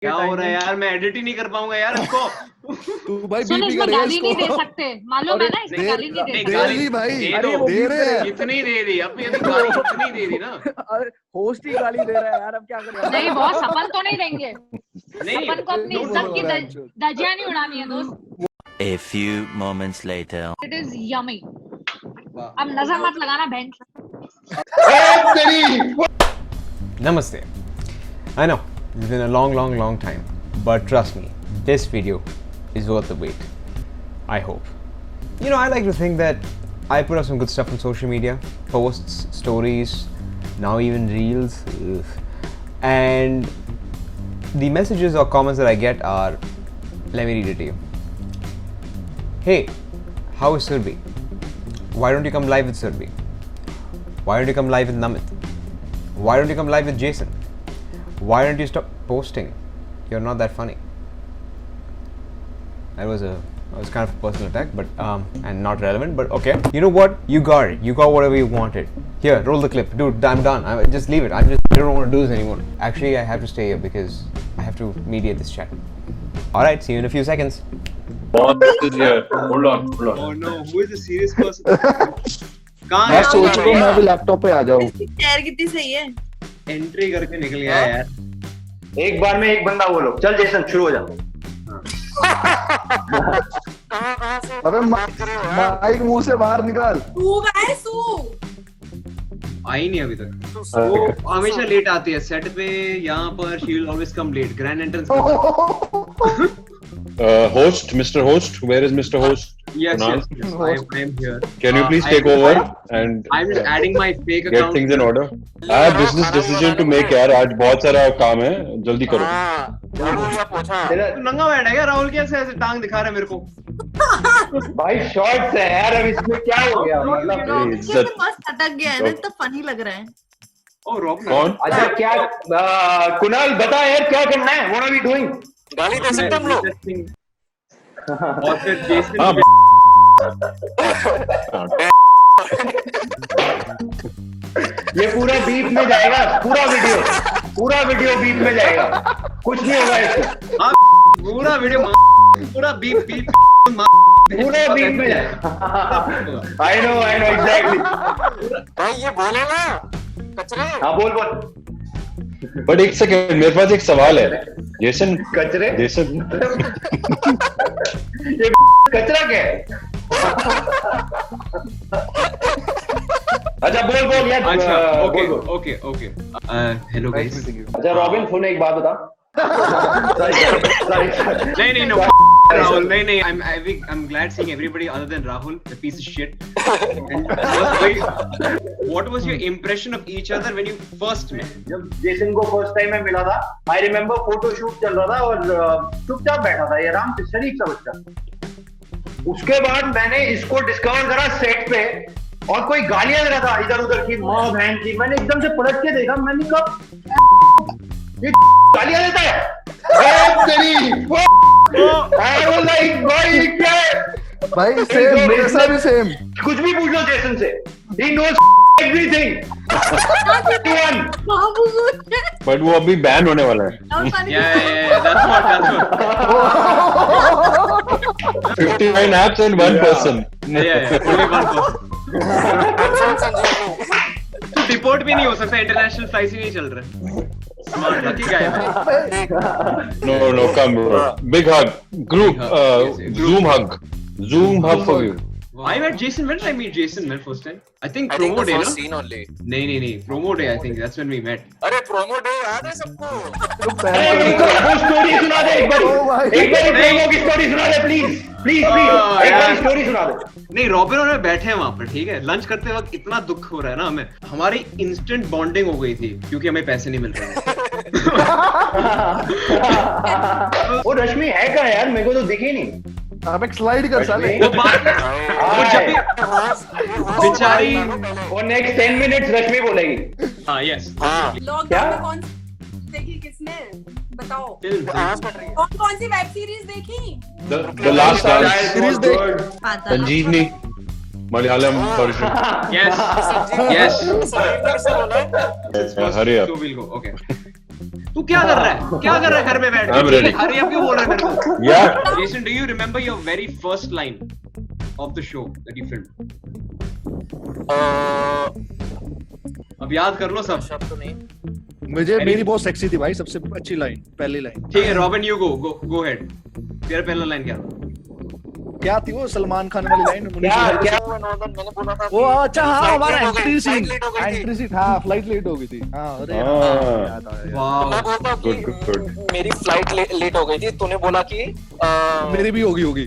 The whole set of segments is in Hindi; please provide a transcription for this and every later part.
क्या हो रहा है यार, मैं एडिट ही नहीं कर पाऊंगा यार इसको। तू भाई सुन, बीपी इसमें करेगा गाली नहीं दे इसको। सकते, मालूम है ना, इसमें गाली नहीं दे सकते। गाली भाई दे दो, दे रहे हैं। इतनी दे दी अभी गाली इतनी दे दी ना। अरे होस्ट ही गाली दे रहा है यार, अब क्या करें। नहीं बॉस, अपन तो नहीं देंगे। नहीं अपन को अपनी इज्जत की धज्जियां नहीं उड़ानी है दोस्त। A few moments later. It is yummy. अब नजर मत लगाना बहन। Namaste. I know it's been a long time, but trust me, this video is worth the wait. I hope. You know, I like to think that I put up some good stuff on social media, posts, stories, now even reels, and the messages or comments that I get are, let me read it to you. Hey, how is Surbi? Why don't you come live with Surbi? Why don't you come live with Namit? Why don't you come live with Jason? Why don't you stop posting? You're not that funny. That was kind of a personal attack, but and not relevant, but okay. You know what? You got it. You got whatever you wanted. Here, roll the clip, dude. I'm done. Just leave it. I don't want to do this anymore. Actually, I have to stay here because I have to mediate this chat. All right. See you in a few seconds. This is here. Hold on. Oh no, who is the serious person? कहाँ मैं है? सोच रहा हूँ मैं भी लैपटॉप पे आ जाऊँ। चेयर कितनी सही है। एंट्री करके निकल गया यार। एक बार में एक बंदा बोलो, चल जेसन शुरू हो जा। अबे माइक मुंह से बाहर निकाल। तू है सू। आई नहीं अभी तक। वो हमेशा लेट आती है सेट पे, यहाँ पर she will always come late. Grand entrance. Host, Mr. Host, where is Mr. Host? Yes, Kunal? yes, I am here. Can you please take over and I'm just adding my fake get account. things in order? I have business decision to make यार, आज बहुत सारा काम है, जल्दी करो। तू नंगा बैठा है क्या? राहुल कैसे ऐसे टांग दिखा रहा है मेरे को? भाई शॉर्ट्स है यार, अब इसमें क्या हो गया मतलब? इज्जत। मस्त अटक गया है ना, इतना फनी लग रहा है। ओ रॉब कौन? अच्छा क्या कुणाल बता यार क्या करना है? What are we doing? गाली दे सकते हम लोग। और फिर जेसन हाँ, ये पूरा बीप में जाएगा, पूरा वीडियो बीप में जाएगा, कुछ नहीं होगा इससे। हाँ, पूरा वीडियो पूरा बीप बीप पूरा बीप में जाएगा। I know exactly। भाई ये बोले ना कचरे। हाँ बोल। बट एक सेकंड, मेरे पास एक सवाल है। जेसन कचरे? जेसन ये कचरा क्या है? अच्छा बोल यार। अच्छा बोल। Okay hello guys. अच्छा रॉबिन सुन एक बात बता। नहीं नो Rahul, नहीं I'm glad seeing everybody other than Rahul, the piece of shit. And what was your impression of each other when you first met? जब जेसन को फर्स्ट टाइम मैं मिला था, I remember फोटो शूट चल रहा था और चुपचाप बैठा था, ये आराम से शरीफ सा बच्चा। उसके बाद मैंने इसको डिस्कवर करा सेट पे और कोई गालियां दे रहा था इधर उधर की, माँ बहन की। मैंने एकदम से पलट के देखा, मैंने कहा ये गालियां देता है। भाई क्या है? भाई सेम मेरे साथ भी सेम। कुछ भी पूछ लो जेसन से, he knows everything। बट वो अभी बैन होने वाला है। Yeah, that's what 59 apps and 1 person। yeah, only one person। Report भी नहीं हो सकता, इंटरनेशनल फ्लाइट्स ही नहीं चल रहे। Smart lucky guy. No, come bro. Big hug. Group. Zoom hug for you. I met Jason. When did I meet Jason man first time? I think promo day, no? Seen only. नहीं promo day, I think that's when we met. अरे प्रोमो डे याद है सबको। वो स्टोरी सुना दे एक बार प्रोमो की स्टोरी सुना दे प्लीज एक बार स्टोरी सुना दे। नहीं, रॉबिन और मैं बैठे हैं वहां पर, ठीक है, लंच करते वक्त इतना दुख हो रहा है ना हमें, हमारी इंस्टेंट बॉन्डिंग हो गई थी क्योंकि हमें पैसे नहीं मिल रहे थे। वो रश्मि है कहाँ यार? मेरे को तो दिखी नहीं। अब एक स्लाइड कर साले। वो बात वो जब भी बेचारी वो नेक्स्ट 10 मिनट्स रश्मि बोलेगी। हाँ यस। लॉकडाउन में कौन देखी किसने? बताओ। कौन सी वेब सीरीज देखी? The Last Dance सीरीज देख। संजीवनी Malayalam version। Yes. Hurry up। So we'll go. Okay. तू क्या कर रहा है? क्या कर रहा है घर में बैठ I'm ready. के? हरी अब क्यों बोल रहा है मेरे को? Yeah. Jason, do you remember your very first line of the show that you filmed? अब याद कर लो सब. शब्द तो नहीं। मुझे मेरी बहुत सेक्सी थी भाई, सबसे अच्छी लाइन, पहली लाइन। ठीक है, रॉबिन यू go ahead. तेरा पहला लाइन क्या था? क्या थी वो सलमान खान वाली लाइन? क्या मैंने बोला था वो अच्छा हाँ, हमारा Flight एंट्री late सीन, हो गई थी। एंट्री सीन, हाँ फ्लाइट लेट हो गई थी। हाँ अरे हाँ। याद आया। वाह. मैं बोलता हूँ Good, good, good. कि मेरी फ्लाइट लेट हो गई थी, तूने बोला कि मेरी भी होगी।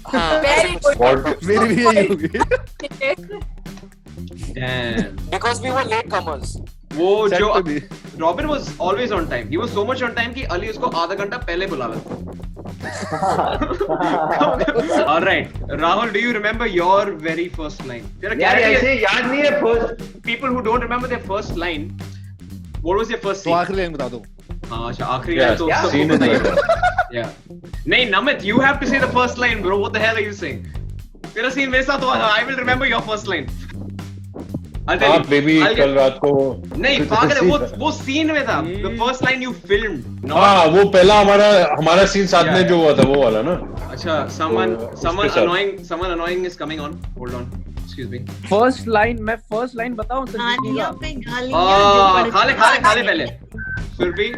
हाँ, Very good. What? मेरी भी यही होगी। Damn. because we were late comers. वो Set जो पे भी। Robin was always on time. He was so much on time कि अली उसको आधा घंटा पहले बुला लेता. All right, Rahul, do you remember your very first line? तेरा यार क्या ऐसे याद नहीं है first. people who don't remember their first line, what was your first तो scene? आखिरी लाइन बता दो। हाँ अच्छा आखिरी Yeah, line तो सबको scene is पता ही better. है. Yeah. नहीं Namit, you have to say the first line, bro. What the hell are you saying? तेरा scene मेरे साथ हुआ था. I will remember your first line. I'll tell हाँ you. बेबी I'll कल get- रात को नहीं पागल है वो सीन में था. The first line you filmed. Not हाँ वो पहला हमारा सीन साथ में जो हुआ था वो वाला ना. अच्छा, someone उसके साथ. annoying is coming on. Hold on. Excuse me. First line, मैं फर्स्ट लाइन बताऊं संजीवनी का? खा ले पहले. Surabhi,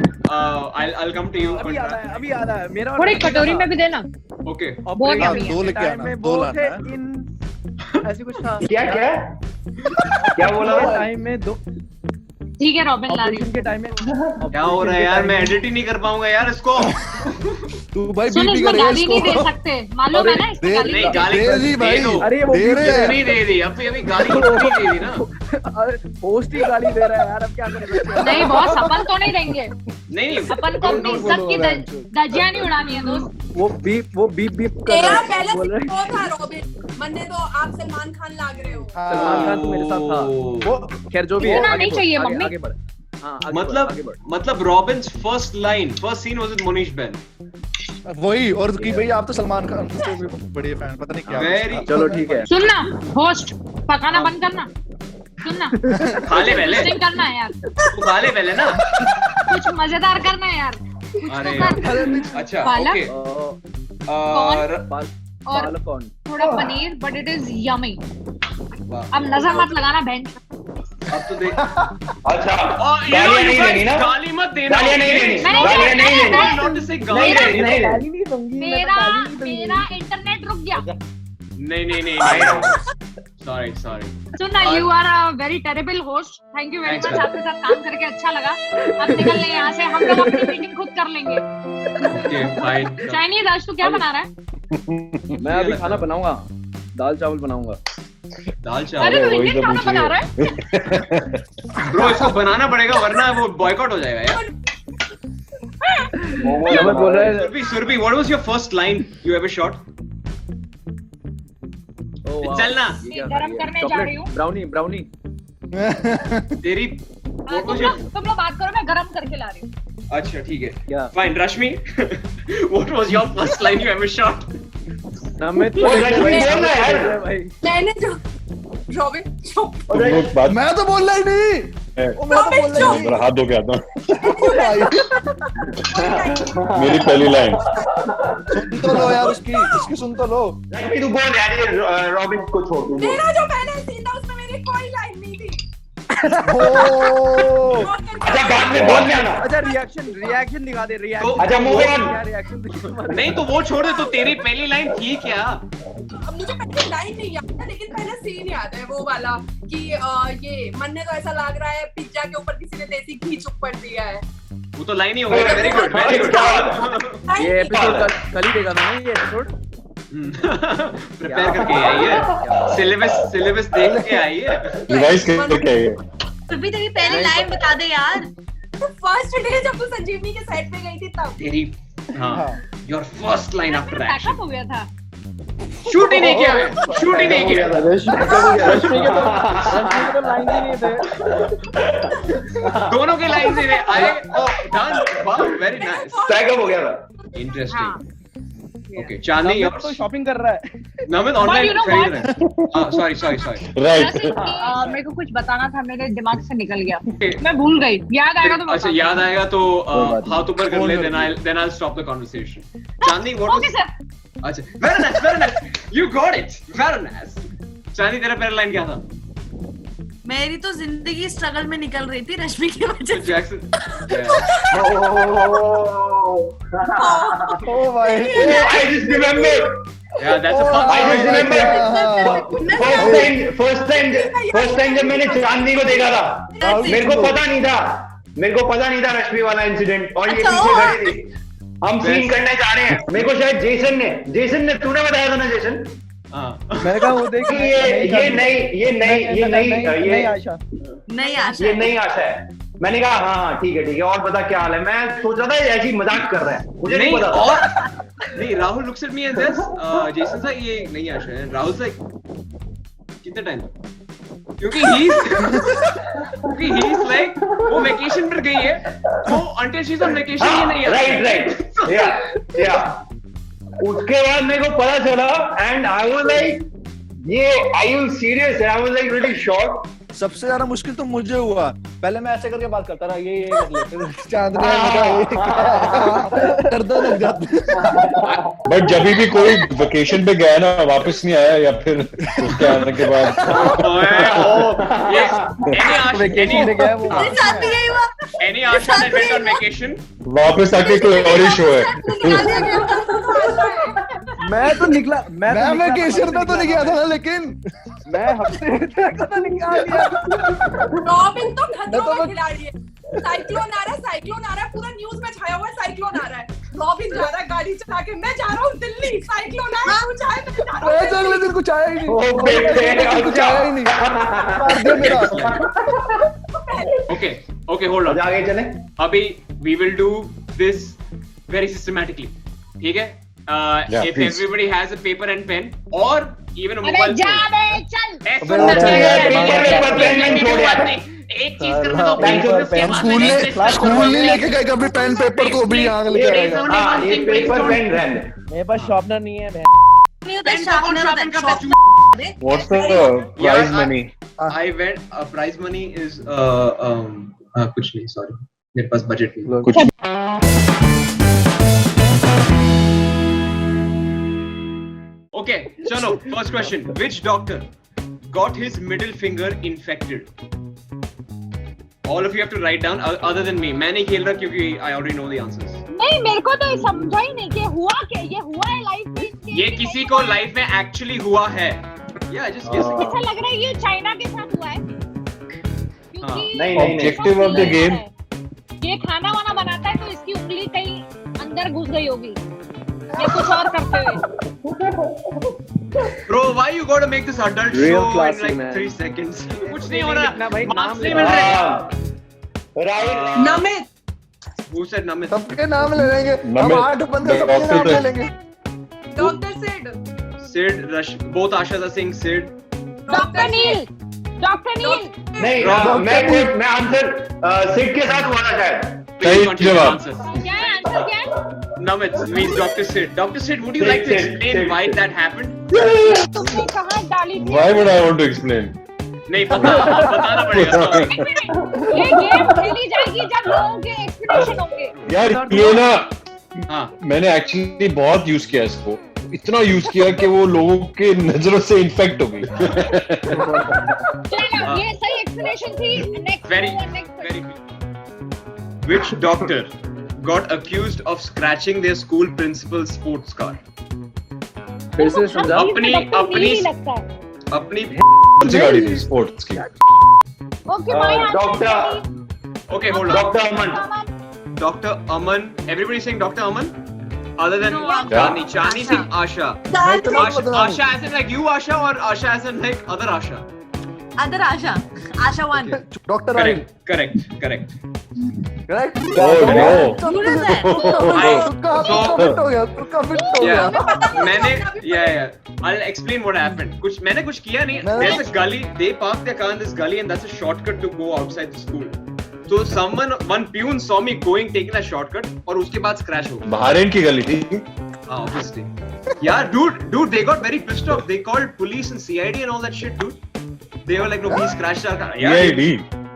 I'll come to you. अभी याद आया मेरा। थोड़ी कटोरी में भी देना. Okay. बहुत हाँ, यम्मी है. दो लेके टाइम आना, में दो वो लाना थे है। इन ऐसे कुछ था। क्या बोला? टाइम में दो ठीक है रॉबिन ला रही ऑपरेशन के टाइम में क्या हो रहा है यार? मैं एडिट ही नहीं कर पाऊंगा यार इसको. तू भाई सुन, बीपी इसमें करेगा गाली नहीं दे इसको। सकते, मालूम है ना इसमें दे गाली नहीं नहीं गाली दे दी भाई। दे दो. अरे वो दे बीप रहे हैं। नहीं दे दी अभी गाली नहीं दे दी ना. होस्ट ही गाली दे रहा है यार, अब क्या करें? नहीं बॉस, अपन तो नहीं देंगे. नहीं अपन को अपनी इज्जत की धज्जियां नहीं उड़ानी है दोस्त. वो बीप कर तेरा रहा पहला है, बोल रहा है। वो था रॉबिन. मन्ने तो आप सलमान खान लाग रहे हो. सलमान खान तो मेरे साथ था। वो खैर जो भी है, इतना आगे नहीं बढ़, चाहिए, आगे- मम्मी. आगे बढ़। हाँ, आगे बढ़, आगे बढ़। मतलब Robin's first scene was with Monish ben. वही और कि भाई आप तो सलमान खान के भी बड़े फैन, पता नहीं क्या। Very- चलो ठीक है। सुनना होस्ट, पकाना बंद करना. सुनना, खा ले पहले. Hosting करना है यार. तू खा ले पहले ना. कुछ मजेदार करना है यार. कुछ अरे तो कर. अच्छा पालक? ओके. कौन? और पालक कौन? थोड़ा paneer, but it is yummy. वाह. अब नजर मत लगाना बहन. अब तो देख. अच्छा You know, गालियां you नहीं guys, देनी ना. गाली मत देना. गालियां नहीं देनी. मैंने गालियां नहीं नहीं- देनी. Not to say गाली नहीं देनी. नहीं गाली नहीं दूंगी, मैं तो गाली नहीं दूंगी। मेरा इंटरनेट रुक गया. नहीं. Sorry. सुनना, you are a very terrible host. Thank you very Thanks, much. man. आपके साथ काम करके अच्छा लगा. अब निकल ले यहाँ से, हम लोग अपनी मीटिंग खुद कर लेंगे. Okay, fine. चाइनीज आज तू क्या बना रहा है? मैं अभी खाना बनाऊंगा, दाल चावल बनाऊंगा। दाल चावल. अरे तू वही इंडियन तो खाना बना रहा है? ब्रो इसको बनाना पड़ेगा वरना वो बॉयकॉट हो जाएगा यार. नमक बोल रहा है। Surabhi, what was your first line you ever shot? ओ वाह, चल ना. ये क्या गरम था? करने ये जा रही हूँ। ब्राउनी। तेरी हाँ, तुम लोग बात करो, मैं गरम करके ला रही हूँ. अच्छा ठीक है. क्या? Fine, Rashmi. What was your first line you ever shot? ना मैं तो रश्मि बोल रहा है यार. भाई। मैंने जो रॉबिन चुप. तुम लोग बात मैं तो बोल रहा ही नहीं। ओ, मैं तो बोल रहा ही जरा हाथ धो के आता हूँ. नहीं। मेरी पहली लाइन. सुन तो लो यार उसकी सुन तो लो। तू बोल यार ये रॉबिन को छोड़ तू बोल. मेरा जो पहला सीन था उसमें मेरी कोई लाइन नहीं थी. ओ अच्छा बाद में बोल देना. अच्छा रिएक्शन दिखा दे, रिएक्शन। अच्छा, move on. रिएक्शन नहीं तो वो छोड़ दे. तो तेरी पहली लाइन थी क्या? अब मुझे पहले लाइन नहीं याद है, लेकिन पहला सीन याद है वो वाला कि ये मन्ने तो ऐसा लग रहा है पिज्जा के ऊपर किसी ने देसी घी ऊपर दिया है. वो तो लाइन ही हो गया. Very good. ये एपिसोड कल ही देखा था ना, ये एपिसोड प्रिपेयर करके आई है. सिलेबस देख के आई है. रिवाइज करके आई है. सुरभि तेरी पहली लाइन बता दे यार. फर्स्ट डे जब तू संजीवनी के सेट पे गई थी तब. तेरी हाँ. Your first line after action. Pack up हो गया था. शूट ही नहीं किया. रश्मि के तो लाइन ही नहीं थे। दोनों के लाइन से आए. डन. वाह, वेरी नाइस. पैकअप हो गया था. इंटरेस्टिंग. ओके, चांदनी तो शॉपिंग कर रहा है। Namit But online you know खरीद रहे हैं। सॉरी राइट मेरे को कुछ बताना था, मेरे दिमाग से निकल गया, मैं भूल गई। याद आएगा तो अच्छा याद आएगा तो हाथ ऊपर कर ले, then I'll stop the conversation. Chandni what Okay, was? sir. अच्छा very nice, you got it, very nice. चांदनी तेरा पहला लाइन क्या था? मेरी तो जिंदगी स्ट्रगल में निकल रही थी रश्मि की वजह से। Jackson Oh my. I just remembered. yeah that's a fun I just story. remembered. First time जब मैंने चांदनी को देखा था, मेरे को पता नहीं था रश्मि वाला इंसिडेंट, और ये पीछे खड़ी थी। हम सीन करने जा रहे हैं, मेरे को शायद जेसन ने तूने बताया था ना जेसन, मैंने कहा वो देखिए ये नई आशा ये नई आशा है। मैंने कहा हाँ ठीक है और बता क्या हाल है। मैं सोच रहा था ये ऐसी मजाक कर रहा है, मुझे नहीं पता था। और नहीं Rahul looks at me and says Jason सा ये नहीं आशा है। राहुल से कितना टाइम, क्योंकि he's like वो वेकेशन पर गई है, तो until she's on vacation ये नहीं है। राइट या उसके बाद मेरे को पता चला एंड आई वाज लाइक ये I you serious, I was like really shocked. सबसे ज्यादा मुश्किल तो मुझे हुआ, पहले मैं ऐसे करके बात करता रहा, ये कर ले चांदनी दर्द लग जाता। बट जब भी कोई वेकेशन पे गया ना वापस नहीं आया, या फिर उसके आने के बाद any Asha that went on vacation वापस आके कोई और ही शो है। मैं तो निकला, मैं वेकेशन पे तो नहीं गया था ना, लेकिन मैं हफ्ते तक तो निकाल दिया। रॉबिन तो खतरों का खिलाड़ी है। साइक्लोन आ रहा है, पूरा न्यूज में छाया हुआ है, साइक्लोन आ रहा है। रॉबिन जा रहा है गाड़ी चला के, मैं जा रहा हूँ दिल्ली, साइक्लोन आ रहा है, कुछ आया मैं जा रहा हूँ। अगले दिन कुछ आया ही नहीं, कुछ आया ही नहीं। Okay, hold on. आगे चले। अभी we will do this very systematically. ठीक है? Yeah, if please. everybody has a paper and pen or even a अबे mobile जा phone. बे चल। ऐसा ना एक चीज करने दो, स्कूल नहीं लेके गए कभी पेन पेपर, तो अभी यहाँ लेके आएगा। हाँ ये पेपर पेन रहने। मेरे पास शार्पनर नहीं है। What's the prize money? I went prize money is कुछ नहीं, sorry, मेरे पास बजट नहीं। कुछ Okay, चलो first question. Which doctor got his middle finger infected? All of you have to write down other than me. मैं नहीं खेल रहा क्योंकि I already know the answers. नहीं, मेरे को तो समझा ही नहीं कि हुआ क्या, ये हुआ है लाइफ में। ये किसी को लाइफ में एक्चुअली हुआ है। Yeah, just guess. ऐसा लग रहा है ये चाइना के साथ हुआ है, क्योंकि नहीं। Objective of the game. ये खाना वाना बनाता है तो इसकी उंगली कहीं अंदर घुस गई होगी, ये कुछ और करते हुए। Bro, why you gotta make this adult Real show in classy, like man. 3 seconds? कुछ नहीं हो रहा। लिखना भाई, नाम Marks नहीं लिखना। मिल रहे। Right Namit Who said Namit? सबके नाम ले लेंगे हम, नमित, 8 बंदे सबके नाम ले लेंगे। Doctor Sid, Sid, both Ashas are saying Sid. Doctor Neel. नहीं मैं आंसर सिड के साथ हुआ था शायद। सही Continue जवाब। answer. क्या है आंसर, क्या है? Namit means Dr. Sid. Dr. Sid, would you like to explain why that happened? तुमने कहाँ डाली थी? Why would I want to explain? नहीं पता, बताना पड़ेगा। ये गेम खेली जाएगी जब लोगों के एक्सप्लेनेशन होंगे। यार ये ना हाँ, मैंने एक्चुअली बहुत यूज किया इसको, इतना यूज किया कि वो लोगों के नजरों से इन्फेक्ट हो गई। चलो ये सही एक्सप्लेनेशन थी। Next very, very good. Which doctor got accused of scratching their school principal's sports car? फिर से समझा। अपनी कौन सी गाड़ी थी स्पोर्ट्स की? Okay my doctor Okay, hold on. Doctor Aman. Dr. Aman. Everybody saying Dr. Aman? Other than No, Chani saying Asha. Asha as in like you Asha, or Asha as in like other Asha? Other Asha one. Doctor Anil. Correct. Correct. Oh no! तुक्का फिट हो गया। मैंने I'll explain what happened. मैंने कुछ किया नहीं. There's a gully. They parked their car in this gully, and that's a shortcut to go outside the school. So one peon saw me taking that shortcut, और उसके बाद scratch हो गया. बहारेन की गली थी। Obviously. Yeah, dude, they got very pissed off. They called police and CID and all that shit, dude. They were like, no, we scratched our car. Yeah,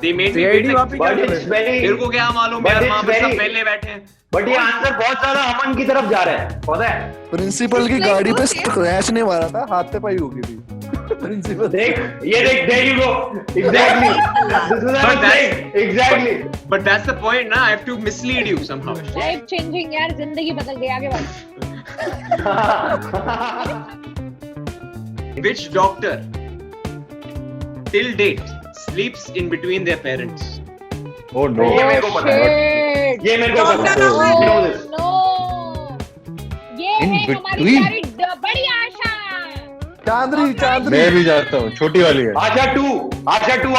they made me wait like, but it's very, मेरे को क्या मालूम यार, वहाँ पे सब पहले बैठे हैं. बट ये आंसर बहुत ज्यादा अमन की तरफ जा रहा है, पता है? प्रिंसिपल की गाड़ी पे क्रैश नहीं मारा था, हाथ पे पाई होगी थी. प्रिंसिपल देख, ये देख, there you go. Exactly. This is what I'm saying. Exactly. But that's the point, ना? I have to mislead you somehow. Life changing यार, जिंदगी बदल गई, आगे बढ़. Which doctor till date sleeps in between their parents? Oh no. ये मेरे को पता है. ये मेरे को पता है. You know this. नो, ये In है हमारी between? सारी बड़ी आशा. चांदनी मैं भी जाता हूँ, छोटी वाली है. आशा टू मतलब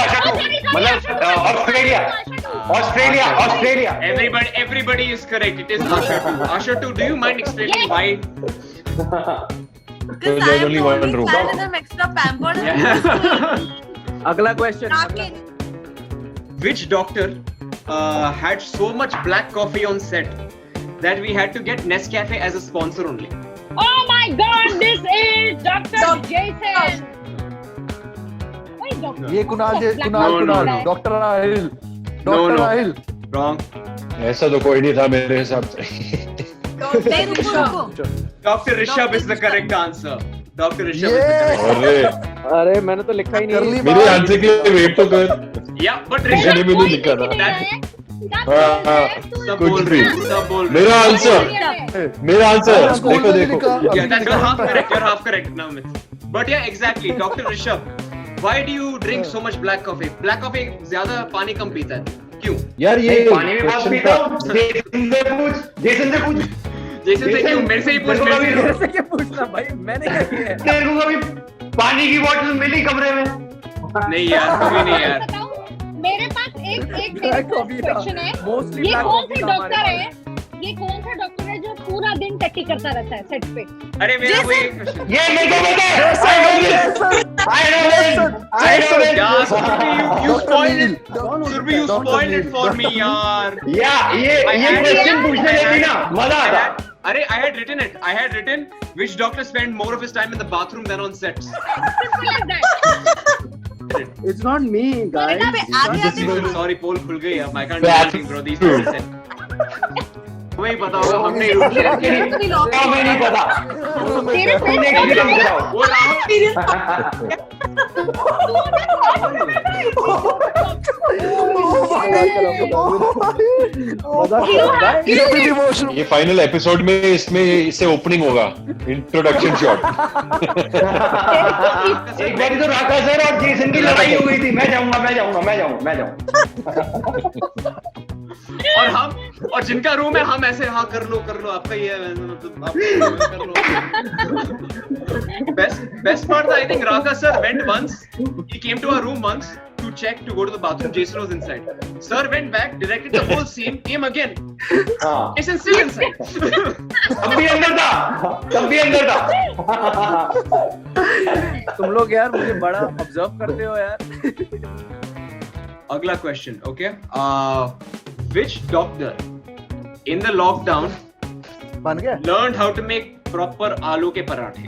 Australia. Everybody is correct. It is Asha 2. Asha 2, do you mind explaining why? So there's only one room. अगला question. Which doctor had so much black coffee on set that we had to get Nescafe as a sponsor only? Oh my God, this is Dr. Jason. Why doctor? ये Kunal No. Doctor Rahil. No. Rahil. Wrong. ऐसा तो कोई नहीं था मेरे हिसाब से. Dr. Rishabh is the correct answer. Dr. Rishabh is the correct answer. अरे अरे मैंने तो लिखा ही नहीं. मेरे आंसर के लिए वेट तो कर. Yeah, but मैंने Rishabh, भी नहीं लिखा था. सब कुछ बोल भी. रहे हैं, सब बोल रहे मेरा हैं. आंसर. मेरा आंसर. देखो. Yeah, that's you're half correct now, Amit. But yeah, exactly. Dr. Rishabh, why do you drink so much black coffee? Black coffee ज्यादा पानी कम पीता है. क्यों? यार ये पानी में बहुत पीता हूँ. जेसन से पूछ. जैसे से क्यों? मेरे से ही पूछ. मेरे से क्या पूछना भाई, मैंने क्या किया है? तेरे को कभी पानी की बोतल मिली कमरे में? नहीं यार, कभी नहीं यार. मेरे पास एक Black coffee था. क्वेश्चन है. Mostly ये black कौन coffee सा था डॉक्टर हमारे है? ये कौन सा डॉक्टर है जो पूरा दिन टट्टी करता रहता है सेट पे? अरे मेरा कोई एक क्वेश्चन. ये मेरे को पता है. I know this. यार, you spoiled it. Surbhi, you spoiled it for me, यार. ये क्वेश्चन पूछने देती ना, मजा आता. अरे, I had written which doctor spent more of his time in the bathroom than on sets. Simple as that. It's not me, guys. Sorry, poll खुल गई अब. I can't do anything, bro. These people said. तुम्हें ही पता होगा, हमने रूट लिया. हमें नहीं पता. तूने एक्सपीरियंस कराओ. वो राहुल. ये फाइनल एपिसोड में इससे ओपनिंग होगा. Introduction shot. एक बार तो राका सर और जेसन की लड़ाई हो गई थी. मैं जाऊंगा. और जिनका रूम है, हम ऐसे हाँ कर लो आपका ही है, मतलब आप कर लो. Best part I think Raka sir went once. He came to our room once to check to go to the bathroom. Jason was inside. Sir went back, directed the whole scene, came again. Jason still inside. तब भी अंदर था. तुम लोग यार मुझे बड़ा ऑब्जर्व करते हो यार. अगला question, okay? Which doctor in the lockdown बन गया? learned how to make proper आलू के पराठे?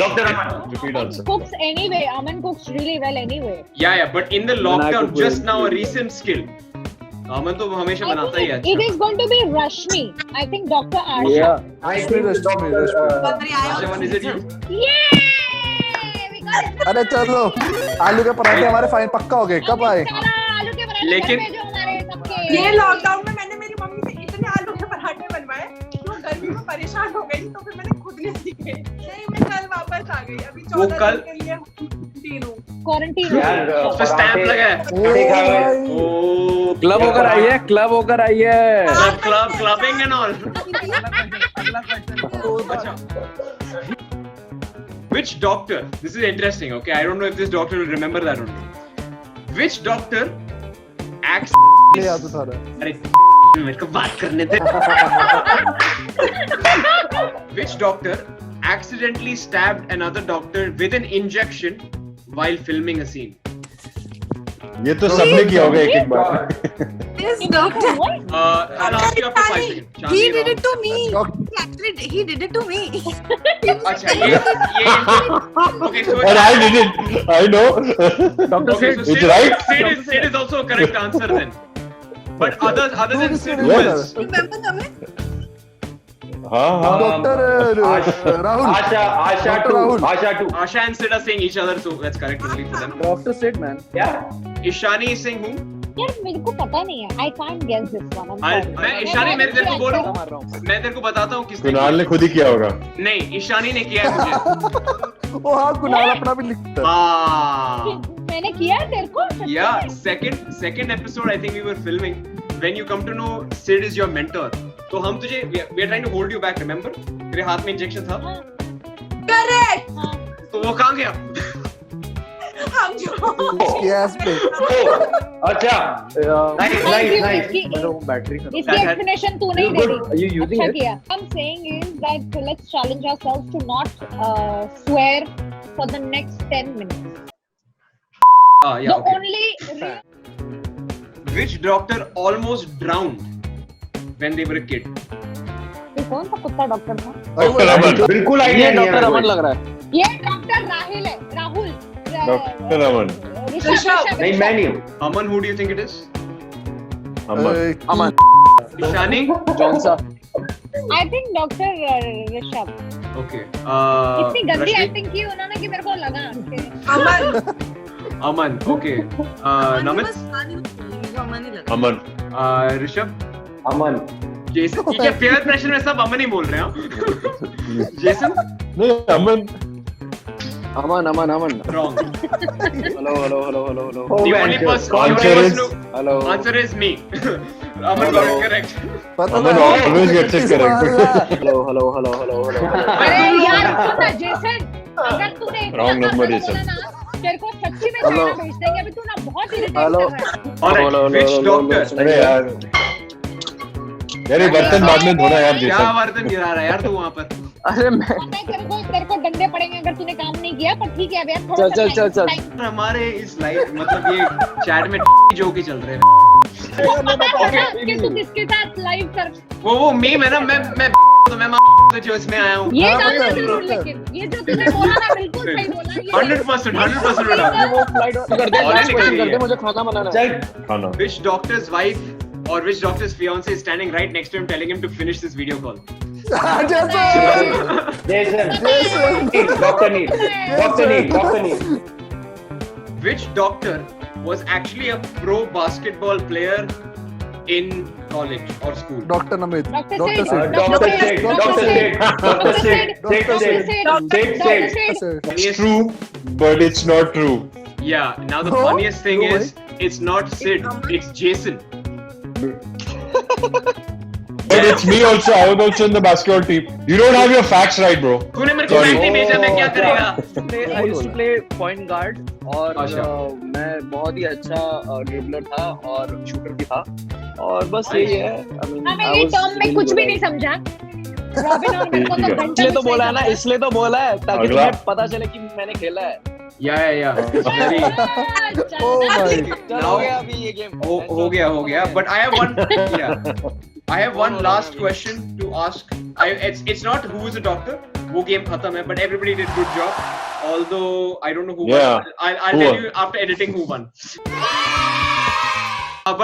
Dr. Aman. Repeat answer. Cooks anyway. Aman cooks really well anyway. Yeah, but in the lockdown, just now a recent skill. अमन तो हमेशा I बनाता ही think है. it is going to be Rashmi. I think Dr. Asha. Yeah. Asha, is it you? Yay! We got it. अरे चलो, आलू के पराठे हमारे फाइन पक्का हो गए. कब आए? आलू के पराठे लेकिन- घर पे जो हमारे सबके ये लॉकडाउन में मैंने मेरी मम्मी से इतने आलू के पराठे बनवाए कि वो गर्मी में परेशान हो गई, तो फिर मैंने खुद नहीं सीखे. नहीं, मैं कल वापस आ गई. अभी 14 दिन के लिए क्वारंटीन हूँ. क्वारंटीन यार उस पे स्टैम्प लगा है. ओ, क्लब होकर आई है. Clubbing and all. अच्छा. Which doctor? This is interesting. Okay, I don't know if this doctor will remember that only. Which doctor acts? ले आ तो सारा. अरे मेरे को बात करने दे. Which doctor accidentally stabbed another doctor with an injection while filming a scene? ये तो सबने किया होगा एक बार. This doctor. I'll ask you after 5 seconds. He did it to me. Doc- He he did it to me. अच्छा ये okay so And I did it. I know. okay so It's right. Sid is also a correct answer then. But other than Sid, who else? Remember Tamil? हाँ doctor Rahul Asha Dr. Rahul. To Asha and Sid are saying each other, so that's correct only for them. Doctor said man क्या Ishani is saying who? यार मेरे को पता नहीं है. I can't guess this one. मैं ईशानी मैं तेरे को बोलूं मैं तेरे को बताता हूँ किसने कुणाल ने खुद ही किया होगा. नहीं ईशानी ने किया है मुझे. ओ हाँ कुणाल अपना भी लिखता है. हाँ मैंने किया है तेरे को. yeah second episode I think we were filming when you come to know Sid is your mentor. तो हम तुझे we are trying to hold you back, remember? तेरे हाथ में इंजेक्शन था. Correct. तो वो कहाँ गया? हम जो यस पे अच्छा नाइस बैटरी इसकी explanation तू नहीं दे रही. Are you using अच्छा it? किया. I'm saying is that let's challenge ourselves to not swear for the next 10 minutes. Yeah, The okay. only Which doctor almost drowned when they were a kid? ये कौन सा कुत्ता डॉक्टर था? बिल्कुल आइडिया नहीं है डॉक्टर अमन लग रहा है. ये डॉक्टर राहुल है. राहुल. डॉक्टर अमन. ऋषभ. नहीं मैं नहीं हूँ Aman, who do you think it is? Aman. Aman. Ishani? जॉनसा. I think doctor Rishabh. Okay. इतनी गंदी Rashmi? एक्टिंग की उन्होंने कि मेरे को लगा कि अमन Aman. Okay. Namit? अमन ही लगा. अमन. Rishabh? अमन Jason? ठीक है, peer pressure में सब अमन ही बोल रहे हैं. Jason? नहीं अमन. अमन. Wrong. Hello. The only person who hello. answer is me. Aman got it correct. Aman always gets it correct. Hello. अरे यार सुन ना जेसन, अगर तूने इतना Wrong number, बोला Jason. ना, तेरे को सच्ची में खाना भेज देंगे. अभी तू ना बहुत इरिटेट कर हेलो. रहा है. Alright, which doctor? अरे यार. यार ये बर्तन बाद में धोना यार क्या जैसा. बर्तन गिरा रहा है यार तू वहाँ पर? अरे मैं तेरे को डंडे पड़ेंगे अगर तूने काम नहीं किया. पर ठीक है अब यार थोड़ा सा चल. हमारे इस लाइफ मतलब ये चैट में जोक ही चल रहे हैं. कि तू किसके साथ लाइव कर. वो मीम है ना मैं तो मैं जो इसमें आया हूँ. ये डालना जरूर लेकिन ये जो तूने बोला ना बिल्कुल सही बोला. 100% बेटा. करते मुझे खाना बनाना है. खाना. Which doctor's wife or which doctor's fiance is standing right next to him telling him to finish this video call? Jason doctor Neil Which doctor was actually a pro basketball player in college or school? Doctor Namit doctor doctor सेठ. It's true, but it's not true. Yeah. Now the No, funniest thing no is it's not Sid, it's Jason. But it's me also. I was also in the basketball team. You don't have your facts right, bro. तूने मेरे को Sorry. नहीं भेजा मैं क्या करेगा? I used to play point guard और अच्छा. मैं बहुत ही अच्छा ड्रिबलर था और शूटर भी था और बस यही है. हमें ये टर्म में कुछ भी नहीं समझा. रॉबिन और मेरे को तो घंटा इसलिए तो बोला है ना, इसलिए तो बोला है ताकि अगला. तुम्हें पता चले कि मैंने खेला है. Yeah. Very. Oh my. चल हो गया अभी ये गेम. हो गया. But I have one. Yeah. I have one last question to ask. It's not who is a doctor. वो game खत्म है, but everybody did good job. Although I don't know who Yeah. won. I'll tell you after editing who won.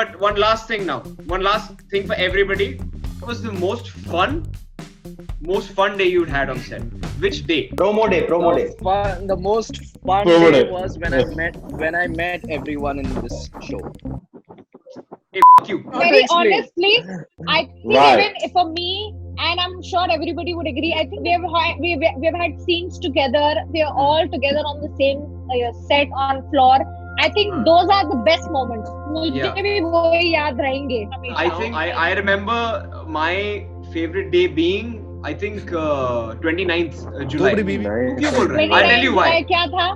But one last thing now. One last thing for everybody. What was the most fun day you'd had on set? Which day? promo day The most fun Promo day day. was when I met everyone in this show. Hey, f you. Very honestly, I think Why? even for me, and I'm sure everybody would agree, I think we've had scenes together. We are all together on the same set on floor. I think those are the best moments. मुझे भी वो याद रहेंगे. I think I remember my favorite day being I think 29th July. दोबड़ी बीवी. क्यों बोल रहे हैं? I'll tell you why. क्या था?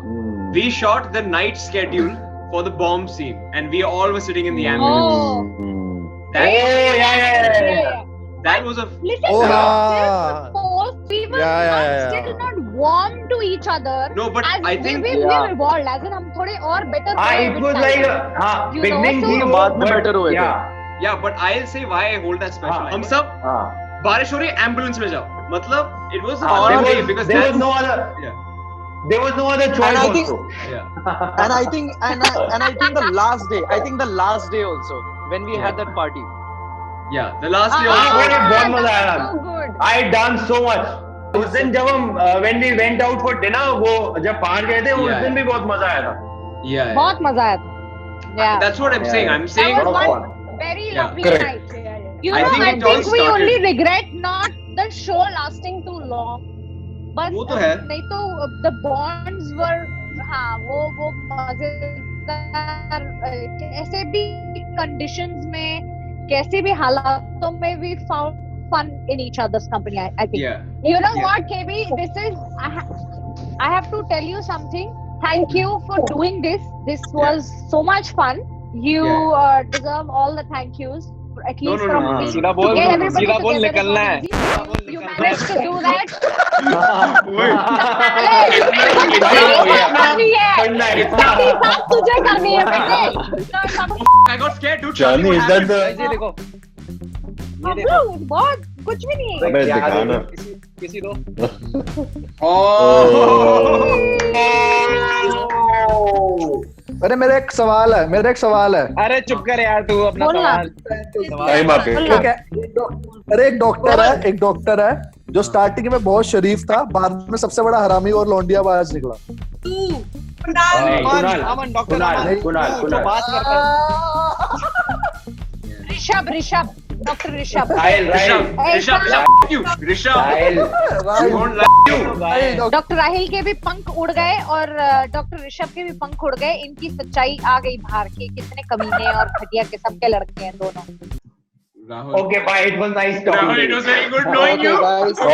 We shot the night schedule for the bomb scene, and we all were sitting in the ambulance. Oh, That that was a listen. Oh, we हाँ. were Yeah. still not warm to each other. No, but as I think we evolved. As in हम थोड़े और better. it was like beginning so ही बाद में better हुए थे. yeah, but I'll say why I hold that special. हम सब बारिश हो रही है एम्बुलेंस में जाओ मतलब it was a there hard day was, because there was that's- no other yeah there was no other choice And I think- also. yeah And I think the last day also when we had that party. yeah the last day हाँ, also अरे बहुत मजा आया So good. I danced so much. उस दिन जब हम when we went out for dinner वो जब बाहर गए थे उस Yeah. दिन भी बहुत मजा आया था. yeah बहुत मजा आया था. Yeah. that's what I'm Yeah, saying yeah. I'm That saying was lot of one very Yeah, lovely correct. night. You I know, think I it all think we started- only regret not the show lasting too long. But वो तो है। नहीं तो the bonds were हाँ वो मजेदार कैसे भी conditions में कैसे भी हालातों में we found fun in each other's company. I think. yeah You know Yeah. what, KB? This is I have to tell you something. Thank you for doing this. This was so much fun. You deserve all the thank yous. At No, least no, from no, no, me. no. सीधा To बोल get everybody सीधा बोल together is निकलना not है. easy. You managed to do that. करनी है. पढ़ना है. सबकी साथ तुझे करनी है बेटे. I got scared dude Johnny, what is that happened? the? ये देखो बहुत कुछ भी नहीं है. अबे दिखाना. किसी दो. oh अरे मेरा एक सवाल है अरे चुप कर यार तू अपना बोलना. सवाल. टाइम आप बोलना. अरे एक डॉक्टर है जो स्टार्टिंग में बहुत शरीफ था, बाद में सबसे बड़ा हरामी और लौंडियाबाज निकला. तू कुणाल कुणाल अमन डॉक्टर कुणाल अमन कुणाल जो कुणाल बात करता है. Rishabh doctor Rishabh. Rahil Rishabh you Rishabh Rahil you don't like you doctor Rahil के भी पंख उड़ गए और डॉक्टर ऋषभ के भी पंख उड़ गए. इनकी सच्चाई आ गई बाहर की. कितने कमीने और घटिया किस्म के लड़के हैं दोनों. Rahul Okay, bye. It was nice talking Rahul to it you. was very good knowing you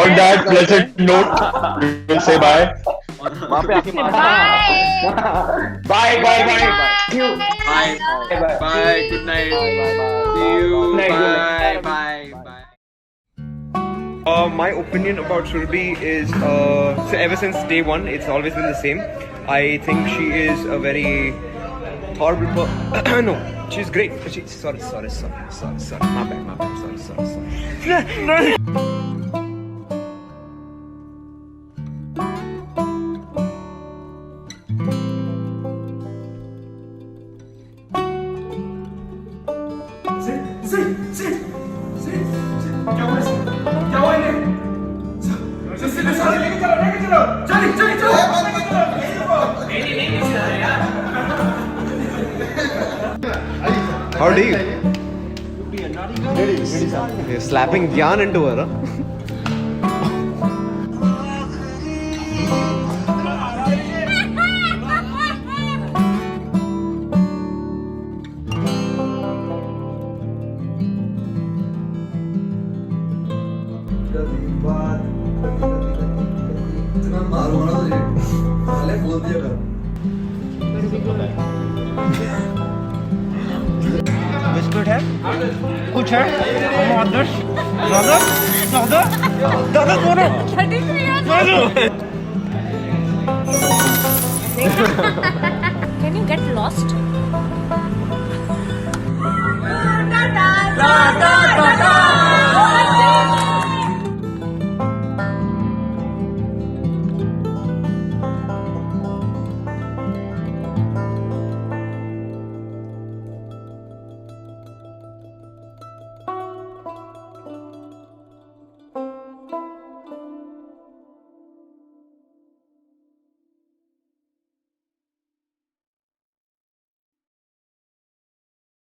On that pleasant note, we'll say bye. वहाँ पे आके मार. Bye, bye, bye. You. bye Bye. bye good night see you Good night, good bye night. bye My opinion about Surabhi is so ever since day one, it's always been the same. I think she is a very horrible. No, she's great. Sorry. My bad. Sorry. How do you? You're slapping Gyan into her, huh? Biscuit है कुछ है दादा बोलो Can you get lost? Tata